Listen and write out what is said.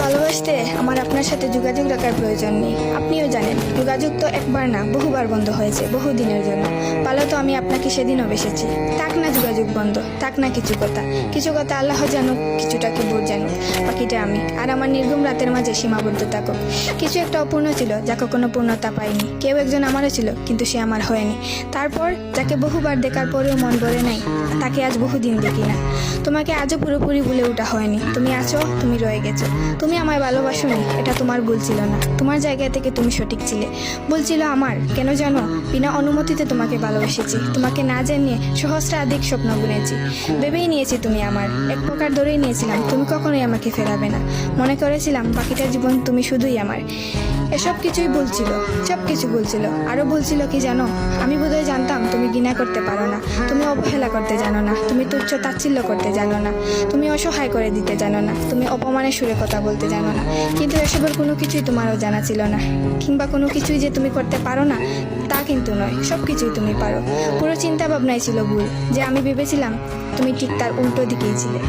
ভালোবাসতে আমার আপনার সাথে যোগাযোগ রাখার প্রয়োজন নেই। আপনিও জানেন যোগাযোগ তো একবার না বহুবার বন্ধ হয়েছে, বহুদিনের জন্য। ভালো তো আমি আপনাকে সেদিনও বেসেছি। থাক না যোগাযোগ বন্ধ, থাক না কিছু কথা আল্লাহ জানুক, কিছুটা কি বোধ জানুক, বাকিটা আমি আর আমার নির্ঘুম রাতের মাঝে সীমাবদ্ধ থাকুক। কিছু একটা অপূর্ণ ছিল যা কখনো পূর্ণতা পায়নি। কেউ একজন আমারও ছিল, কিন্তু সে আমার হয়নি। তারপর যাকে বহুবার দেখার পরেও মন ভরে নাই, তাকে আজ বহুদিন দেখি না। তোমাকে আজও পুরোপুরি ভুলে ওঠা হয়নি। তুমি আছো, তুমি রয়ে গেছো। তুমি আমায় ভালোবাসোনি, এটা তোমার ভুল ছিল না। তোমার জায়গা থেকে তুমি সঠিক ছিলে। ভুল ছিল আমার। কেন জানো? বিনা অনুমতিতে তোমাকে ভালোবেসেছি। তোমাকে না জানিয়ে সহস্রাধিক স্বপ্ন বুনেছি। ভেবেই নিয়েছি তুমি আমার। এক প্রকার ধরেই নিয়েছিলাম তুমি কখনোই আমাকে ফেরাবে না। মনে করেছিলাম বাকিটা জীবন তুমি শুধুই আমার। এসব কিছুই ভুল ছিল, সব কিছু ভুল ছিল। আরও ভুল ছিল কি জানো? আমি বোধহয় জানতাম তুমি ঘৃণা করতে পারো না, তুমি অবহেলা করতে জানো না, তুমি তুচ্ছ তাচ্ছিল্য করতে জানো না, তুমি অসহায় করে দিতে জানো না, তুমি অপমানের সুরে কথা বলতে জানো না। কিন্তু এসবের কোনো কিছুই তোমারও জানা ছিল না, কিংবা কোনো কিছুই যে তুমি করতে পারো না তা কিন্তু নয়। সব কিছুই তুমি পারো। পুরো চিন্তা ভাবনাই ছিল ভুল। যে আমি ভেবেছিলাম তুমি ঠিক তার উল্টো দিকেই ছিলে।